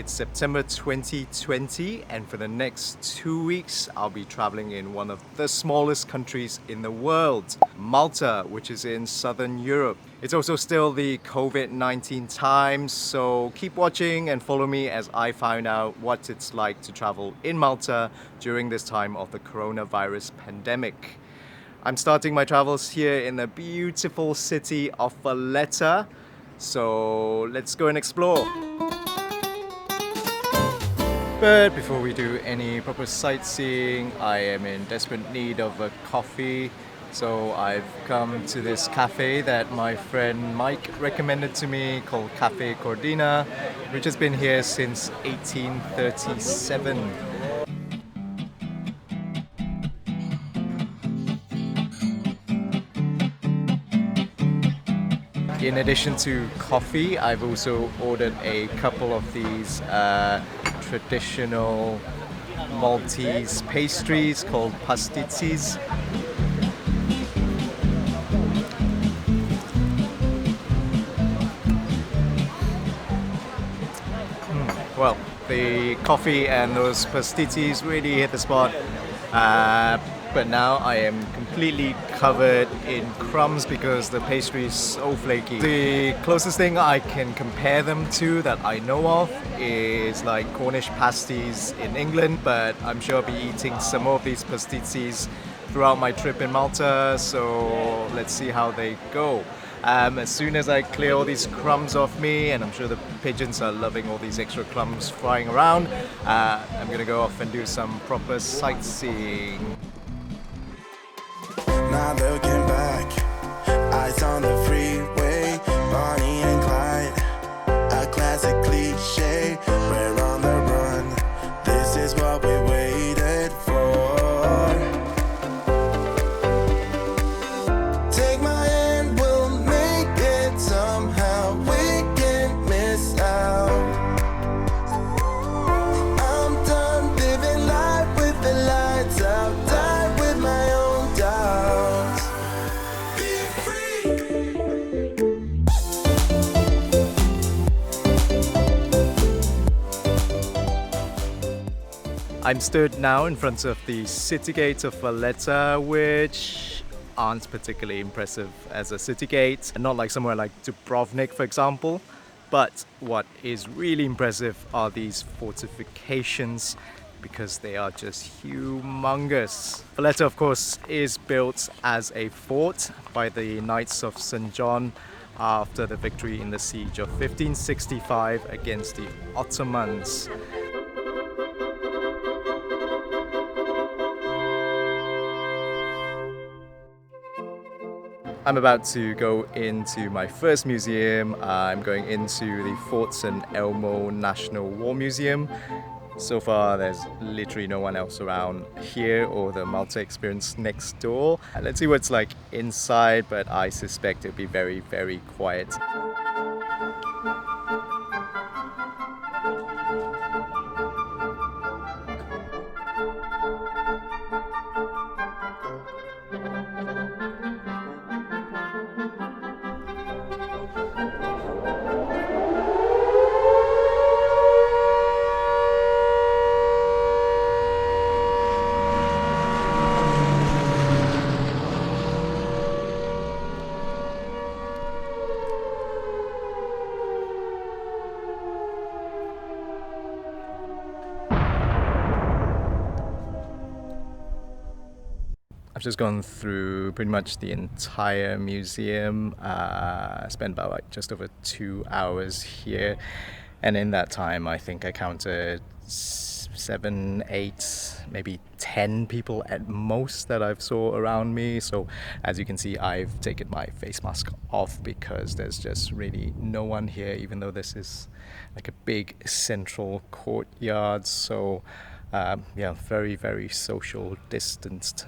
It's September 2020, and for the next 2 weeks, I'll be traveling in one of the smallest countries in the world, Malta, which is in southern Europe. It's also still the COVID-19 times, so keep watching and follow me as I find out what it's like to travel in Malta during this time of the coronavirus pandemic. I'm starting my travels here in the beautiful city of Valletta, so let's go and explore. But before we do any proper sightseeing, I am in desperate need of a coffee. So I've come to this cafe that my friend Mike recommended to me called Cafe Cordina, which has been here since 1837. In addition to coffee, I've also ordered a couple of these traditional Maltese pastries called Pastizzi. Well, the coffee and those Pastizzi really hit the spot. But now I am completely covered in crumbs because the pastry is so flaky. The closest thing I can compare them to that I know of is like Cornish pasties in England, but I'm sure I'll be eating some more of these Pastizzis throughout my trip in Malta, so let's see how they go. As soon as I clear all these crumbs off me, and I'm sure the pigeons are loving all these extra crumbs flying around, I'm gonna go off and do some proper sightseeing. Not looking back, eyes on the freeway, Bonnie and Clyde, a classic cliche, we're on the run, this is what we waited for. Take my hand, we'll make it somehow, we can't miss out. I'm done living life with the lights out, die with my own doubts. I'm stood now in front of the city gate of Valletta, which aren't particularly impressive as a city gate, and not like somewhere like Dubrovnik, for example. But what is really impressive are these fortifications, because they are just humongous. Valletta, of course, is built as a fort by the Knights of St. John after the victory in the siege of 1565 against the Ottomans. I'm about to go into my first museum. I'm going into the Fort St. Elmo National War Museum. So far, there's literally no one else around here or the Malta experience next door. Let's see what it's like inside, but I suspect it'll be very, very quiet. I've just gone through pretty much the entire museum. I spent about just over 2 hours here, and in that time I think I counted 7, 8, maybe 10 people at most that I've saw around me. So as you can see, I've taken my face mask off because there's just really no one here, even though this is like a big central courtyard. So yeah, very, very social distanced.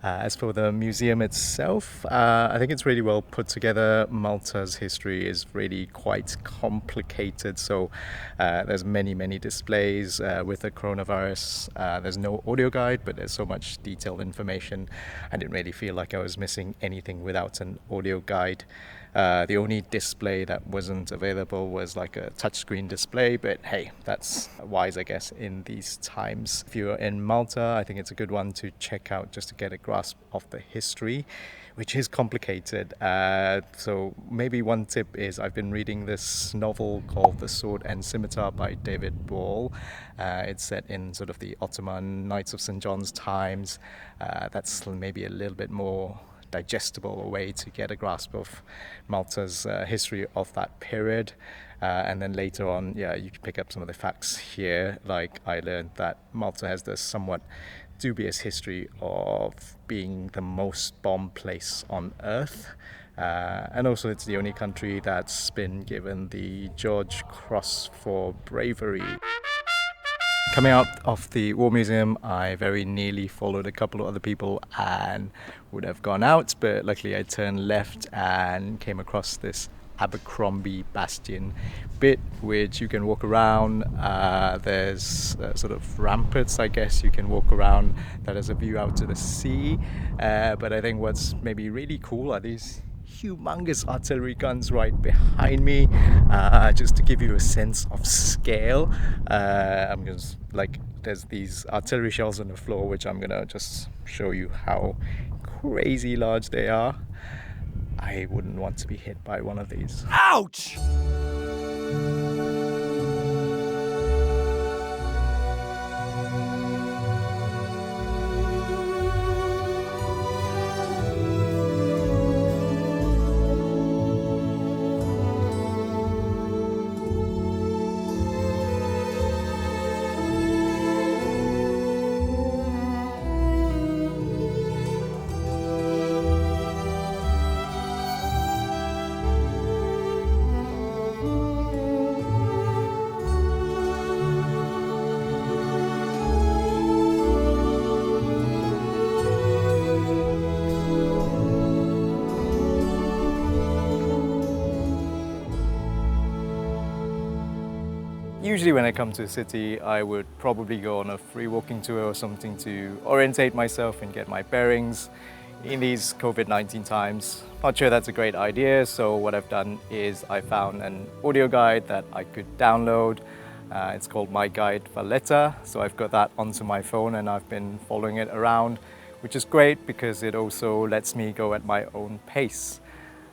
As for the museum itself, I think it's really well put together. Malta's history is really quite complicated, so there's many displays. With the coronavirus, there's no audio guide, but there's so much detailed information. I didn't really feel like I was missing anything without an audio guide. The only display that wasn't available was like a touchscreen display, but hey, that's wise, I guess, in these times. If you're in Malta, I think it's a good one to check out just to get a grasp of the history, which is complicated. So maybe one tip is I've been reading this novel called The Sword and Scimitar by David Ball. It's set in sort of the Ottoman Knights of St. John's times. That's maybe a little bit more digestible way to get a grasp of Malta's history of that period. And then later on, you can pick up some of the facts here. Like I learned that Malta has this somewhat dubious history of being the most bombed place on earth. And also it's the only country that's been given the George Cross for bravery. Coming out of the War Museum, I very nearly followed a couple of other people and would have gone out, but luckily I turned left and came across this Abercrombie Bastion bit, which you can walk around. There's sort of ramparts, I guess, you can walk around that has a view out to the sea. But I think what's maybe really cool are these humongous artillery guns right behind me, just to give you a sense of scale. I'm just like, there's these artillery shells on the floor, which I'm gonna just show you how crazy large they are. I wouldn't want to be hit by one of these. Ouch! Usually when I come to a city, I would probably go on a free walking tour or something to orientate myself and get my bearings. In these COVID-19 times, not sure that's a great idea, so what I've done is I found an audio guide that I could download. It's called My Guide Valletta, so I've got that onto my phone and I've been following it around, which is great because it also lets me go at my own pace.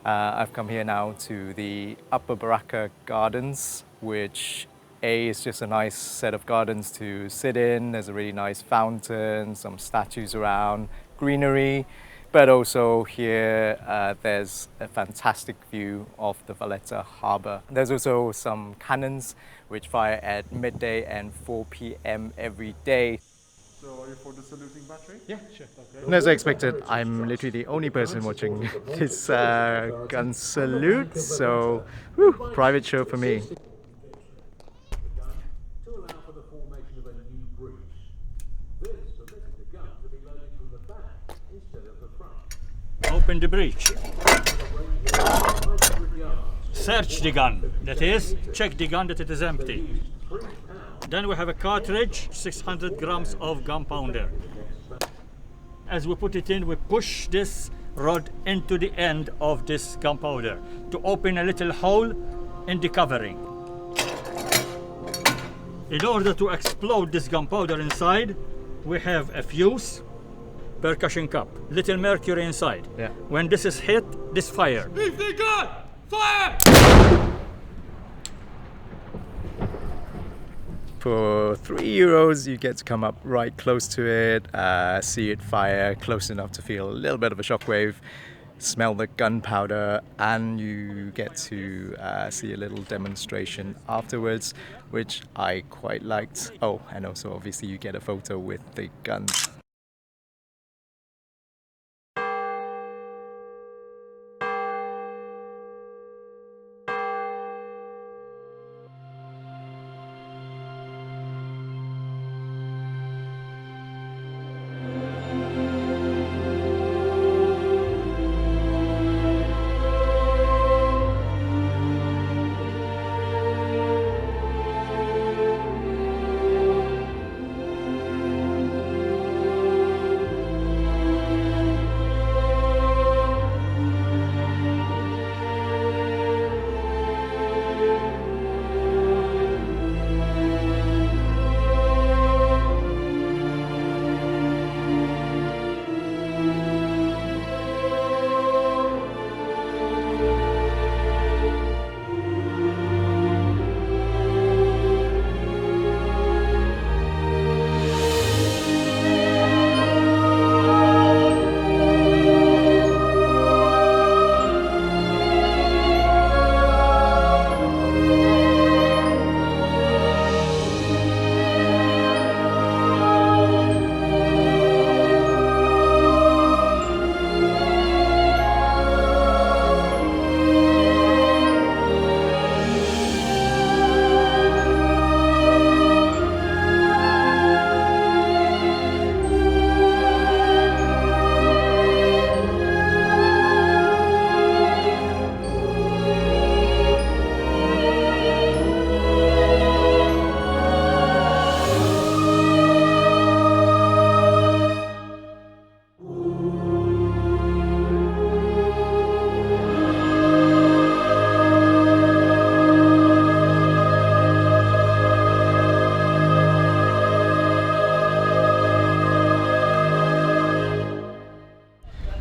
I've come here now to the Upper Barrakka Gardens, which is just a nice set of gardens to sit in. There's a really nice fountain, some statues around, greenery, but also here there's a fantastic view of the Valletta Harbour. There's also some cannons which fire at midday and 4 p.m. every day. So are you for the saluting battery? Yeah, sure. And as I expected, I'm literally the only person watching this gun salute, so private show for me. To allow for the formation of a new breach. This permitted the gun to be loaded from the back instead of the front. Open the breech. Search the gun, that is, check the gun that it is empty. Then we have a cartridge, 600 grams of gunpowder. As we put it in, we push this rod into the end of this gunpowder to open a little hole in the covering. In order to explode this gunpowder inside, we have a fuse, percussion cup, little mercury inside. Yeah. When this is hit, this fire. Leave the gun! Fire! For €3, you get to come up right close to it, see it fire close enough to feel a little bit of a shockwave, smell the gunpowder, and you get to see a little demonstration afterwards, which I quite liked. Oh, and also obviously you get a photo with the guns.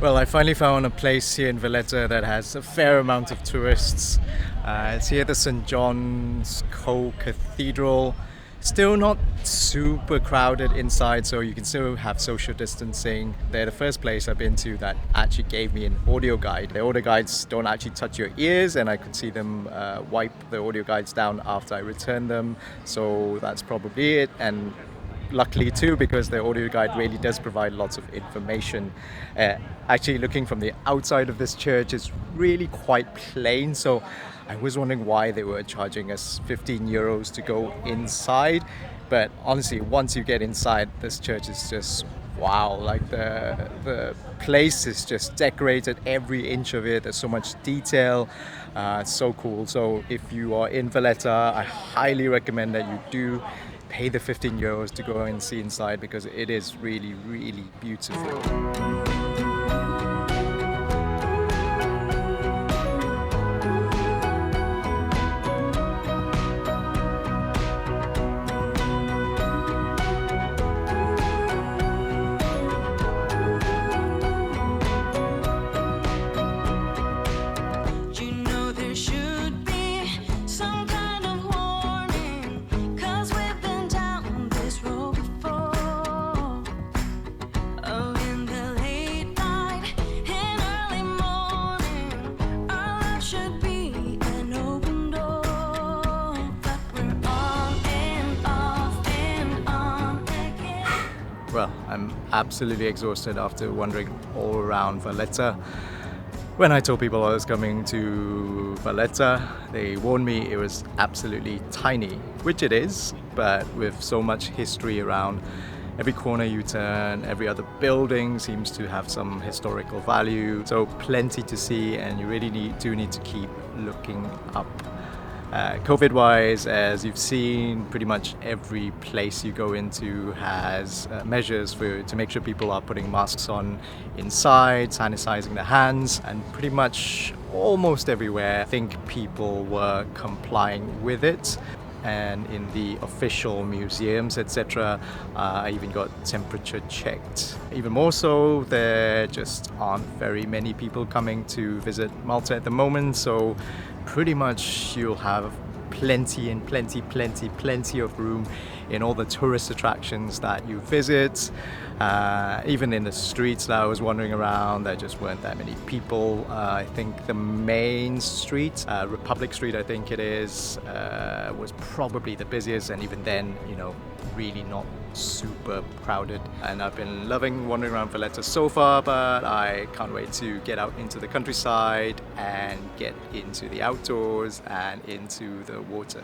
Well, I finally found a place here in Valletta that has a fair amount of tourists. It's here at the St. John's Co-Cathedral. Still not super crowded inside, so you can still have social distancing. They're the first place I've been to that actually gave me an audio guide. The audio guides don't actually touch your ears, and I could see them wipe the audio guides down after I return them. So that's probably it. And luckily too, because the audio guide really does provide lots of information. Actually, looking from the outside of this church is really quite plain, so I was wondering why they were charging us 15 euros to go inside. But honestly, once you get inside, this church is just wow. Like the place is just decorated, every inch of it. There's so much detail. It's so cool. So if you are in Valletta, I highly recommend that you do pay the 15 euros to go and see inside, because it is really, really beautiful. Well, I'm absolutely exhausted after wandering all around Valletta. When I told people I was coming to Valletta, they warned me it was absolutely tiny, which it is, but with so much history around. Every corner you turn, every other building seems to have some historical value. So plenty to see, and you really do need to keep looking up. COVID-wise, as you've seen, pretty much every place you go into has measures to make sure people are putting masks on inside, sanitizing their hands, and pretty much almost everywhere I think people were complying with it. And in the official museums, etc., I even got temperature checked. Even more so, there just aren't very many people coming to visit Malta at the moment, so pretty much you'll have plenty of room in all the tourist attractions that you visit. Even in the streets that I was wandering around, there just weren't that many people. I think the main street, Republic Street I think it is, was probably the busiest, and even then, really not super crowded. And I've been loving wandering around Valletta so far, but I can't wait to get out into the countryside and get into the outdoors and into the water.